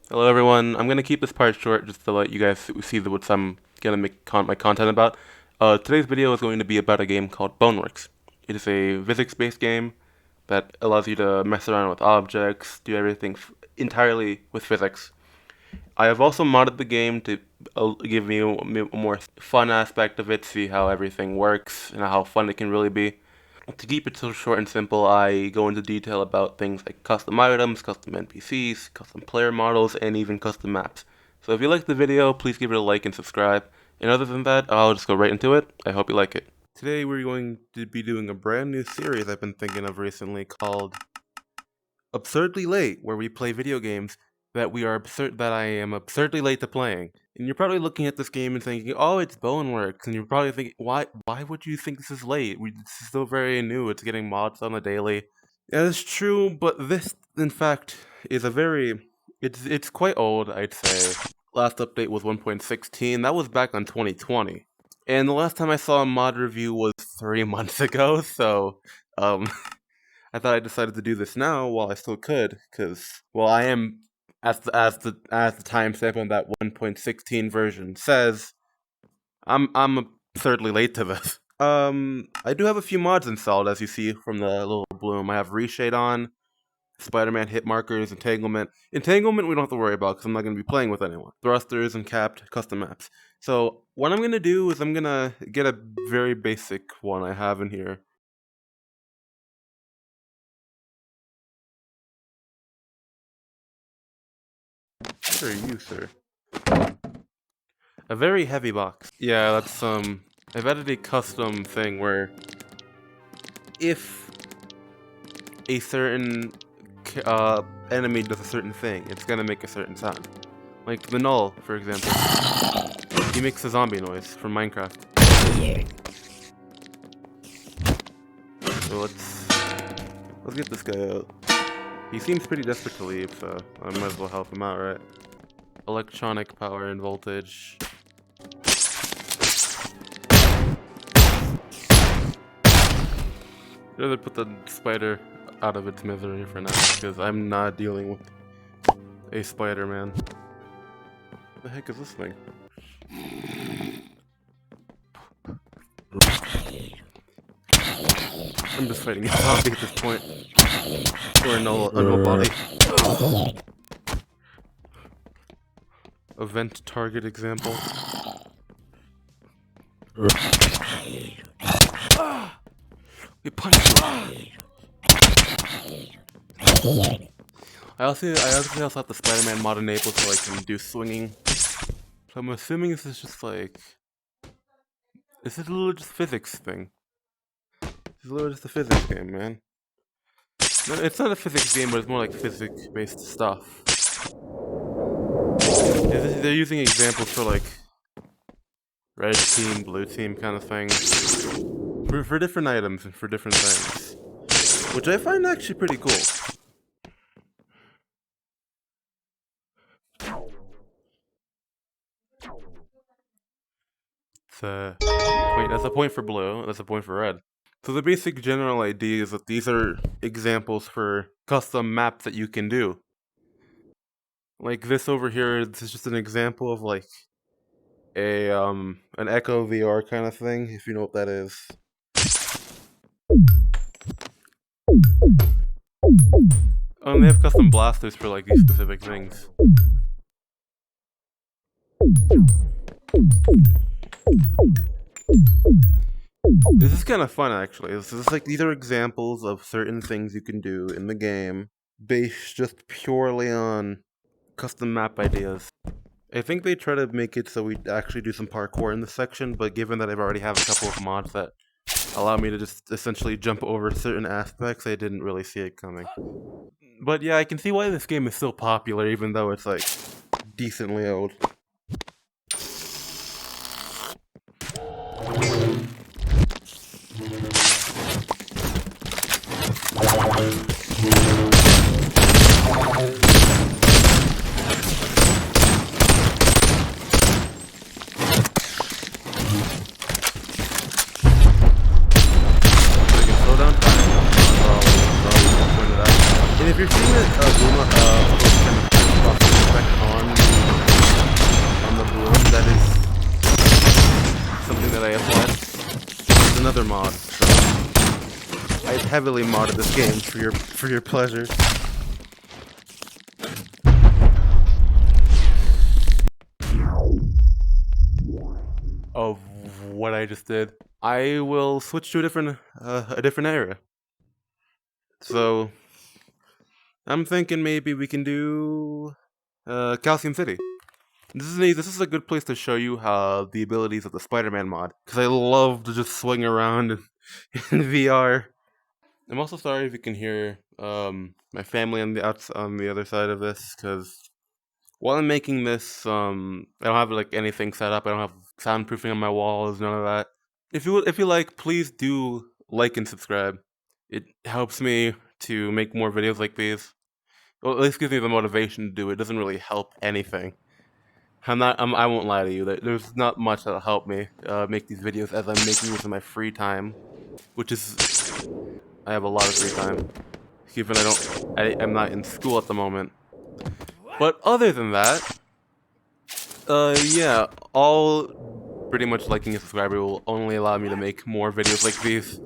Hello everyone. I'm gonna keep this part short just to let you guys see what I'm gonna make my content about. Today's video is going to be about a game called Boneworks. It is a physics-based game that allows you to mess around with objects, do everything entirely with physics. I have also modded the game to give me a more fun aspect of it, see how everything works and how fun it can really be. To keep it so short and simple, I go into detail about things like custom items, custom NPCs, custom player models, and even custom maps. So if you liked the video, please give it a like and subscribe. And other than that, I'll just go right into it. I hope you like it. Today we're going to be doing a brand new series I've been thinking of recently called Absurdly Late, where we play video games that I am absurdly late to playing. And you're probably looking at this game and thinking, "Oh, it's Boneworks," and you're probably thinking, "Why would you think this is late? This is still very new. It's getting mods on a daily." Yeah, that's true, but this, in fact, is it's quite old, I'd say. Last update was 1.16. That was back on 2020, and the last time I saw a mod review was 3 months ago. So, um. I thought I decided to do this now while I still could, because I am as the timestamp on that 1.16 version says, I'm absurdly late to this. I do have a few mods installed, as you see from the little bloom. I have Reshade on, Spider-Man hit markers, Entanglement. Entanglement we don't have to worry about because I'm not going to be playing with anyone. Thrusters and capped custom maps. So what I'm going to do is I'm going to get a very basic one I have in here. What are you, sir? A very heavy box. Yeah, that's I've added a custom thing where if a certain enemy does a certain thing, it's gonna make a certain sound. Like the Null, for example. He makes a zombie noise from Minecraft. So let's get this guy out. He seems pretty desperate to leave, so I might as well help him out, right? Electronic power and voltage. I'd rather put the spider out of its misery for now, because I'm not dealing with a Spider-Man. What the heck is this thing? I'm just fighting a zombie at this point. Or a null body. Event target example. We punched him. I also have the Spider-Man mod enabled so I can do swinging. So I'm assuming this is just like... This is a little just physics thing. It's a little just a physics game, man. No, it's not a physics game, but it's more like physics-based stuff. They're using examples for like red team, blue team kind of thing. For different items and for different things. Which I find actually pretty cool. That's a point for blue, that's a point for red. So the basic general idea is that these are examples for custom maps that you can do. Like this over here, this is just an example of like an Echo VR kind of thing, if you know what that is. They have custom blasters for like these specific things. This is kind of fun, actually. This is like these are examples of certain things you can do in the game, based just purely on custom map ideas. I think they try to make it so we actually do some parkour in this section, but given that I've already have a couple of mods that allow me to just essentially jump over certain aspects, I didn't really see it coming. But yeah, I can see why this game is still popular, even though it's like decently old. And if you're seeing it, I applied is another mod. So I've heavily modded this game for your pleasure. Of what I just did, I will switch to a different area. So I'm thinking maybe we can do Calcium City. This is a good place to show you how the abilities of the Spider-Man mod, because I love to just swing around in VR. I'm also sorry if you can hear my family on the other side of this, because while I'm making this, I don't have like anything set up. I don't have soundproofing on my walls, none of that. If you like, please do like and subscribe. It helps me to make more videos like these. Well, at least gives me the motivation to do it. It doesn't really help anything. I won't lie to you. There's not much that'll help me make these videos as I'm making this in my free time, which is I have a lot of free time. Even I'm not in school at the moment. But other than that, yeah, all pretty much liking and subscribing will only allow me to make more videos like these,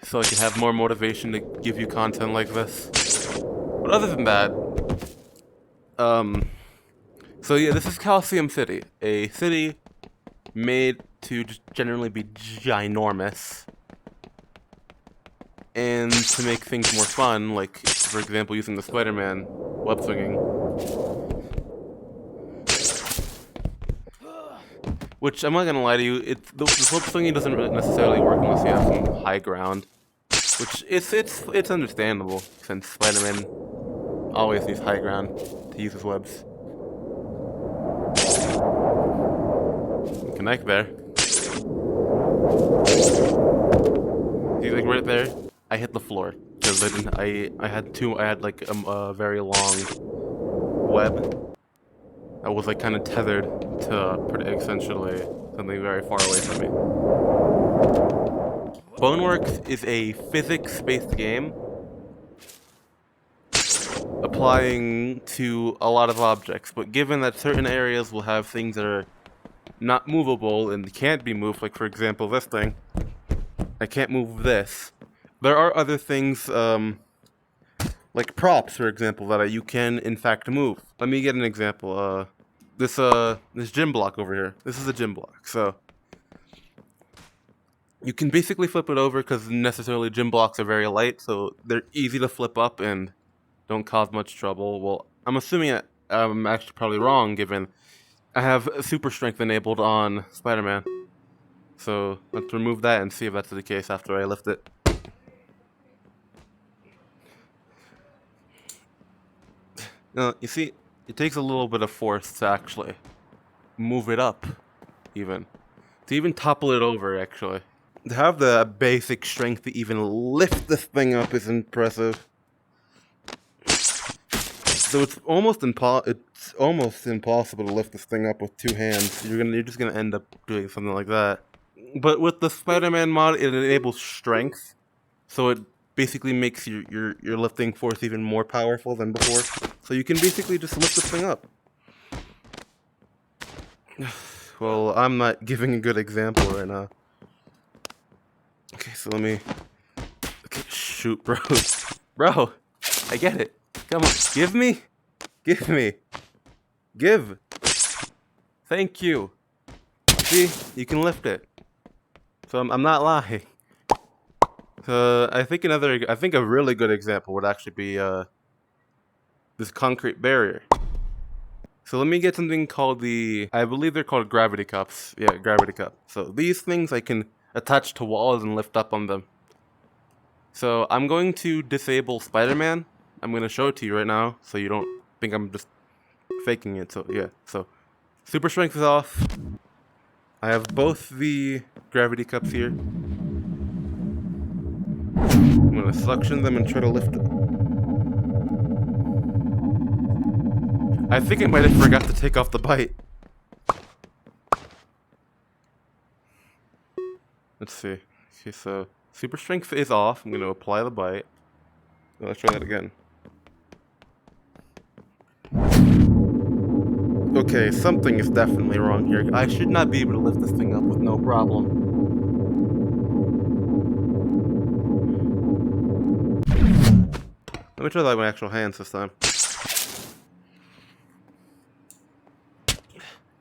so I can have more motivation to give you content like this. But other than that, so yeah, this is Calcium City, a city made to just generally be ginormous, and to make things more fun, like, for example, using the Spider-Man web swinging. Which, I'm not gonna lie to you, the web swinging doesn't really necessarily work unless you have some high ground. Which, it's understandable, since Spider-Man always needs high ground to use his webs. Connect there. See, like right there, I hit the floor because I had like a very long web that was like kind of tethered to essentially something very far away from me. Boneworks is a physics-based game applying to a lot of objects, but given that certain areas will have things that are not movable and can't be moved, like for example this thing, I can't move this. There are other things, like props, for example, that you can in fact move. Let me get an example. This gym block over here. This is a gym block, so you can basically flip it over because necessarily gym blocks are very light, so they're easy to flip up and don't cause much trouble. Well, I'm assuming I'm actually probably wrong, given I have super strength enabled on Spider-Man. So let's remove that and see if that's the case after I lift it. Now, you see, it takes a little bit of force to actually move it up, to even topple it over, actually. To have the basic strength to even lift this thing up is impressive. So it's almost impossible to lift this thing up with two hands. You're just gonna end up doing something like that. But with the Spider-Man mod, it enables strength, so it basically makes your lifting force even more powerful than before. So you can basically just lift this thing up. Well, I'm not giving a good example right now. Okay, so let me... Okay, shoot, bro. Bro, I get it. Come on, give me. Give. Thank you. See, you can lift it. So I'm not lying. I think a really good example would actually be this concrete barrier. So let me get something called I believe they're called gravity cups. Yeah, gravity cup. So these things I can attach to walls and lift up on them. So I'm going to disable Spider-Man. I'm going to show it to you right now, so you don't think I'm just faking it. So yeah, so super strength is off. I have both the gravity cups here. I'm going to suction them and try to lift them. I think I might have forgot to take off the bite. Let's see. Okay, so super strength is off. I'm going to apply the bite. Let's try that again. Okay, something is definitely wrong here. I should not be able to lift this thing up with no problem. Let me try that with my actual hands this time.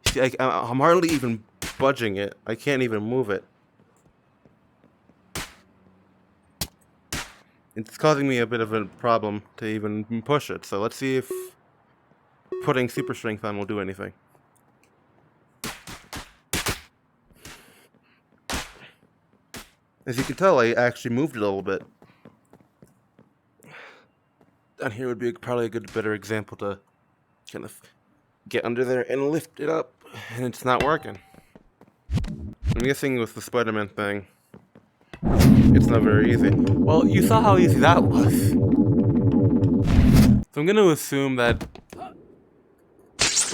See, I'm hardly even budging it. I can't even move it. It's causing me a bit of a problem to even push it. So let's see if putting super strength on will do anything. As you can tell, I actually moved it a little bit. Down here would be probably a better example to kind of get under there and lift it up, and it's not working. I'm guessing with the Spider-Man thing, it's not very easy. Well, you saw how easy that was. So I'm going to assume that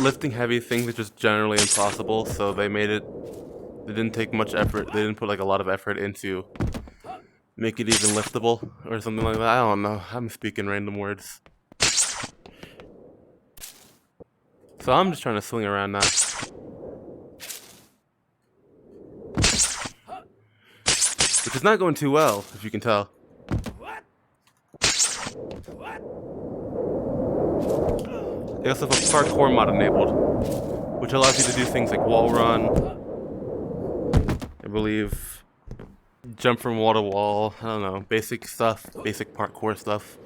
lifting heavy things is just generally impossible, so they didn't take much effort, they didn't put like a lot of effort into make it even liftable, or something like that. I don't know, I'm speaking random words. So I'm just trying to swing around now. Which is not going too well, if you can tell. They also have a parkour mod enabled, which allows you to do things like wall run, I believe, jump from wall to wall, I don't know, basic stuff, basic parkour stuff.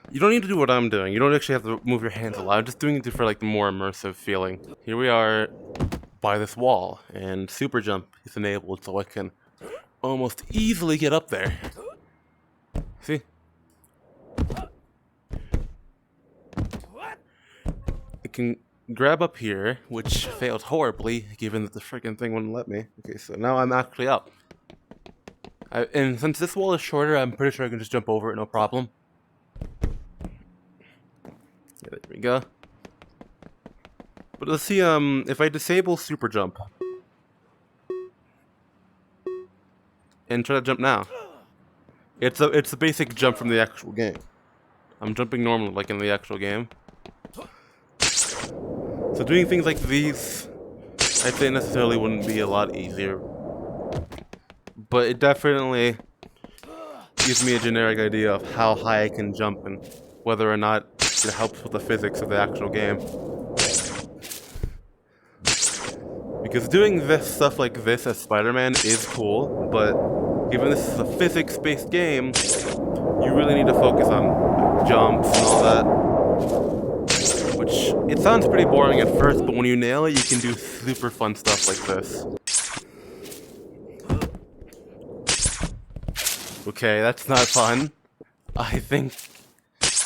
You don't need to do what I'm doing, you don't actually have to move your hands a lot, I'm just doing it for like the more immersive feeling. Here we are by this wall, and super jump is enabled so I can almost easily get up there. See? I can grab up here, which failed horribly, given that the freaking thing wouldn't let me. Okay, so now I'm actually up. And since this wall is shorter, I'm pretty sure I can just jump over it, no problem. Yeah, there we go. But let's see, if I disable super jump and try to jump now. It's a basic jump from the actual game. I'm jumping normally like in the actual game. So doing things like these, I'd say necessarily wouldn't be a lot easier. But it definitely gives me a generic idea of how high I can jump and whether or not it helps with the physics of the actual game. Because doing this stuff like this as Spider-Man is cool, but given this is a physics-based game, you really need to focus on jumps and all that. Which, it sounds pretty boring at first, but when you nail it, you can do super fun stuff like this. Okay, that's not fun. I think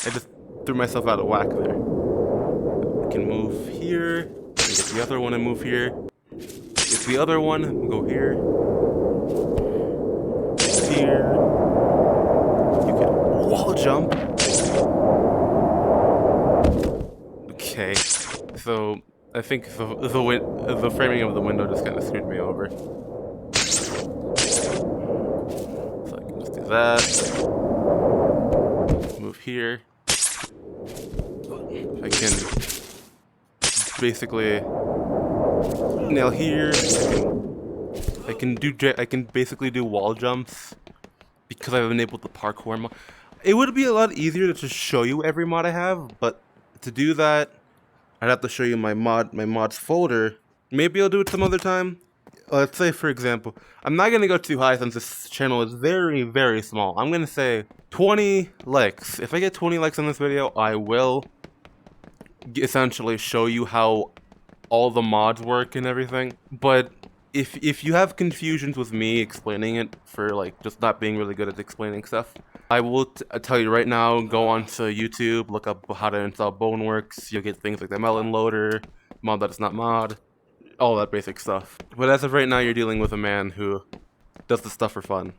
I just threw myself out of whack there. I can move here, and get the other one and move here. Get the other one, and go here. Here. You can wall jump. Okay, so I think the framing of the window just kind of screwed me over. So I can just do that. Move here. I can basically nail here. I can basically do wall jumps because I've enabled the parkour mod. It would be a lot easier to just show you every mod I have, but to do that, I'd have to show you my mods folder. Maybe I'll do it some other time. Let's say, for example, I'm not gonna go too high since this channel is very, very small. I'm gonna say 20 likes. If I get 20 likes on this video, I will essentially show you how all the mods work and everything. But if you have confusions with me explaining it for like just not being really good at explaining stuff, I will tell you right now, go onto YouTube, look up how to install Boneworks. You'll get things like the melon loader, mod that is not mod, all that basic stuff. But as of right now, you're dealing with a man who does the stuff for fun.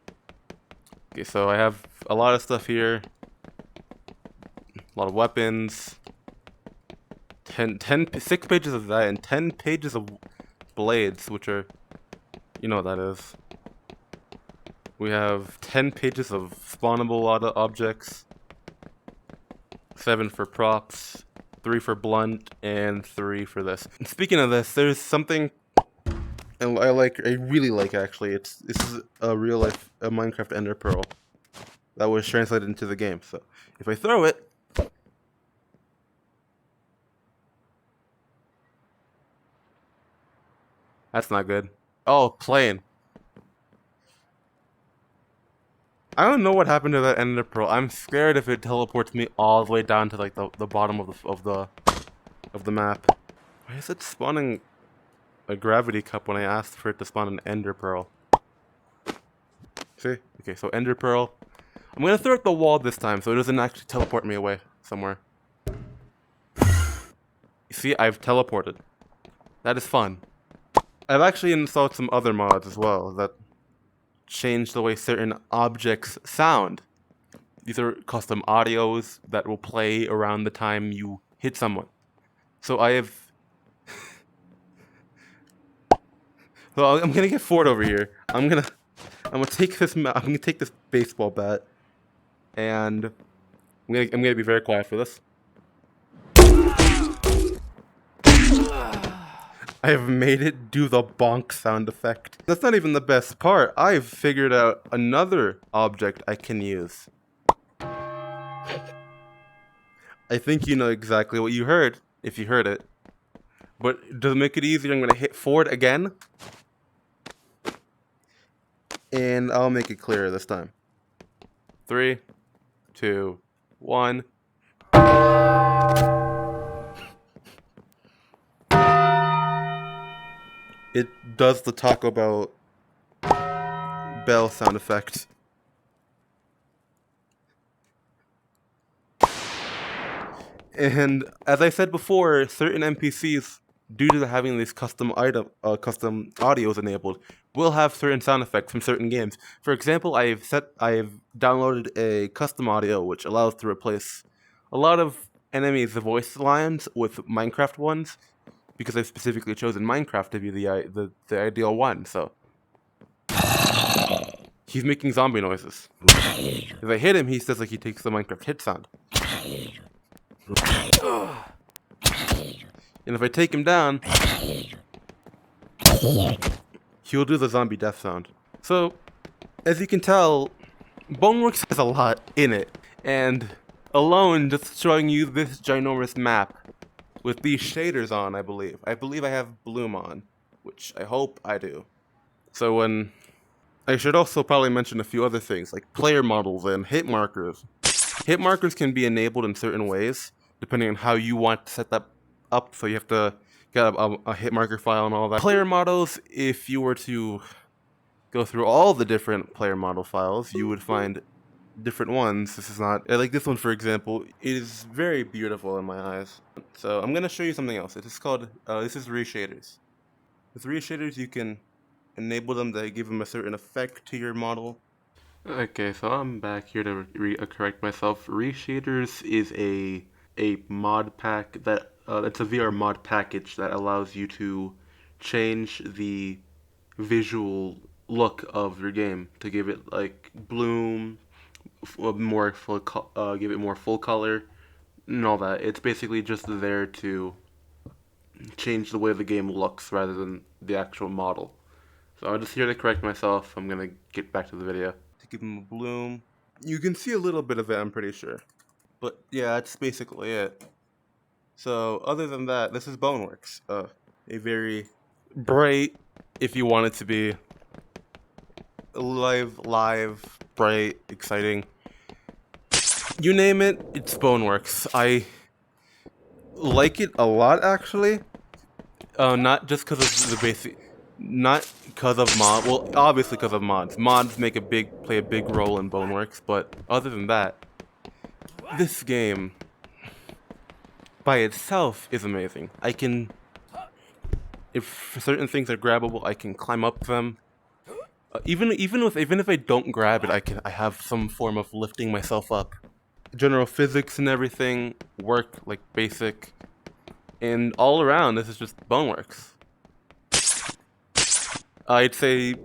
Okay, so I have a lot of stuff here, a lot of weapons, 6 pages of that, and 10 pages of blades, which are, you know what that is. We have 10 pages of spawnable objects, 7 for props, 3 for blunt, and 3 for this. And speaking of this, there's something I really like actually. This is a real life Minecraft Ender Pearl that was translated into the game. So if I throw it, that's not good. Oh, plane. I don't know what happened to that Ender Pearl. I'm scared if it teleports me all the way down to like the bottom of the map. Why is it spawning a gravity cup when I asked for it to spawn an Ender Pearl? See? Okay, so Ender Pearl. I'm gonna throw it at the wall this time so it doesn't actually teleport me away somewhere. You see, I've teleported. That is fun. I've actually installed some other mods as well that change the way certain objects sound. These are custom audios that will play around the time you hit someone. So I have... So I'm gonna get Ford over here. I'm gonna take this baseball bat, and I'm gonna be very quiet for this. I have made it do the bonk sound effect. That's not even the best part. I've figured out another object I can use. I think you know exactly what you heard, if you heard it. But to make it easier, I'm going to hit forward again. And I'll make it clearer this time. 3, 2, 1. It does the Taco Bell sound effect. And as I said before, certain NPCs, due to having these custom audios enabled, will have certain sound effects from certain games. For example, I've downloaded a custom audio which allows to replace a lot of enemies' voice lines with Minecraft ones, because I've specifically chosen Minecraft to be the ideal one. So he's making zombie noises. If I hit him, he says like he takes the Minecraft hit sound. And if I take him down, he'll do the zombie death sound. So, as you can tell, Boneworks has a lot in it. And alone, just showing you this ginormous map with these shaders on, I believe I have Bloom on, which I hope I do. So I should also probably mention a few other things, like player models and hit markers. Hit markers can be enabled in certain ways, depending on how you want to set that up, so you have to get a hit marker file and all that. Player models, if you were to go through all the different player model files, you would find different ones. This is not, like this one for example, it is very beautiful in my eyes. So I'm going to show you something else. It is called, this is reshaders. With reshaders you can enable them to give them a certain effect to your model. Okay, so I'm back here to correct myself. Reshaders is a mod pack that it's a VR mod package that allows you to change the visual look of your game to give it like bloom, more full, give it more full color, and all that. It's basically just there to change the way the game looks rather than the actual model. So I'm just here to correct myself. I'm gonna get back to the video. To give him a bloom. You can see a little bit of it, I'm pretty sure. But yeah, that's basically it. So other than that, this is Boneworks. A very bright, if you want it to be, live, bright, exciting. You name it, it's Boneworks. I like it a lot, actually. Not just because of the basic, not because of mod. Well, obviously because of mods. Mods play a big role in Boneworks, but other than that, this game by itself is amazing. If certain things are grabbable, I can climb up them. Even if I don't grab it, I have some form of lifting myself up. General physics and everything work like basic, and all around this is just Boneworks. I'd say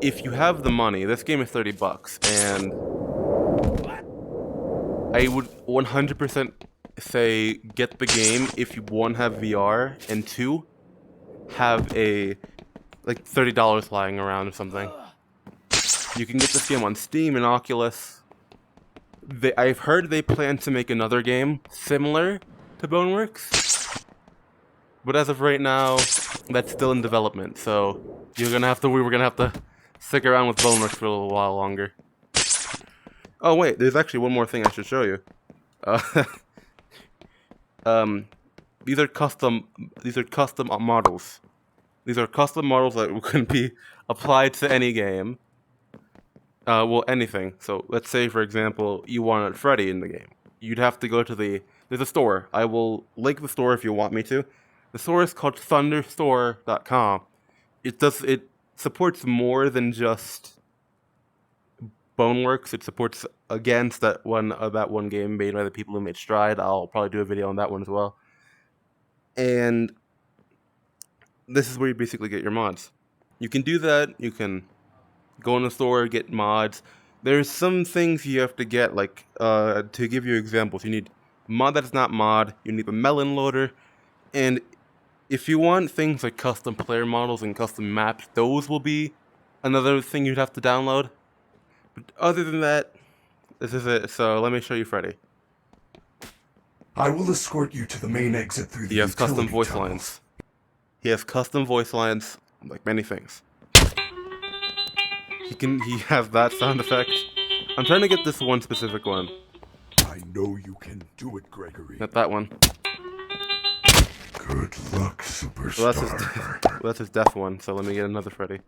if you have the money, this game is $30, and I would 100% say get the game if you one have VR and two have a like $30 lying around or something. You can get this game on Steam and Oculus. I've heard they plan to make another game similar to Boneworks, but as of right now, that's still in development. So we're gonna have to stick around with Boneworks for a little while longer. Oh wait, there's actually one more thing I should show you. These are custom models. These are custom models that can be applied to any game. Well, anything. So let's say, for example, you wanted Freddy in the game. You'd have to go to there's a store. I will link the store if you want me to. The store is called thunderstore.com. It supports more than just Boneworks. It supports against that one game made by the people who made Stride. I'll probably do a video on that one as well. And this is where you basically get your mods. You can do that. You can go in the store, get mods. There's some things you have to get, like, to give you examples. You need mod that's not mod. You need a melon loader. And if you want things like custom player models and custom maps, those will be another thing you'd have to download. But other than that, this is it. So let me show you Freddy. I will escort you to the main exit through the He has custom voice tunnels. lines. He has custom voice lines, like many things. He has that sound effect. I'm trying to get this one specific one. I know you can do it, Gregory. Not that one. Good luck, superstar. Well, that's his deaf one, so let me get another Freddy.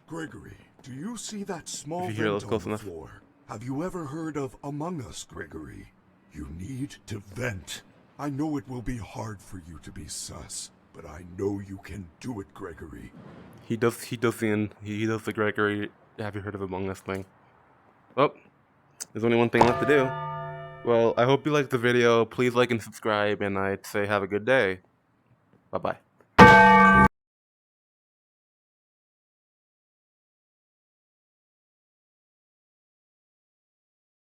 Gregory, do you see that small If you hear those vent close on the enough. floor? Have you ever heard of Among Us, Gregory? You need to vent. I know it will be hard for you to be sus, but I know you can do it, Gregory. He does the Gregory, have you heard of Among Us thing. Well, there's only one thing left to do. Well, I hope you liked the video. Please like and subscribe, and I'd say have a good day. Bye-bye.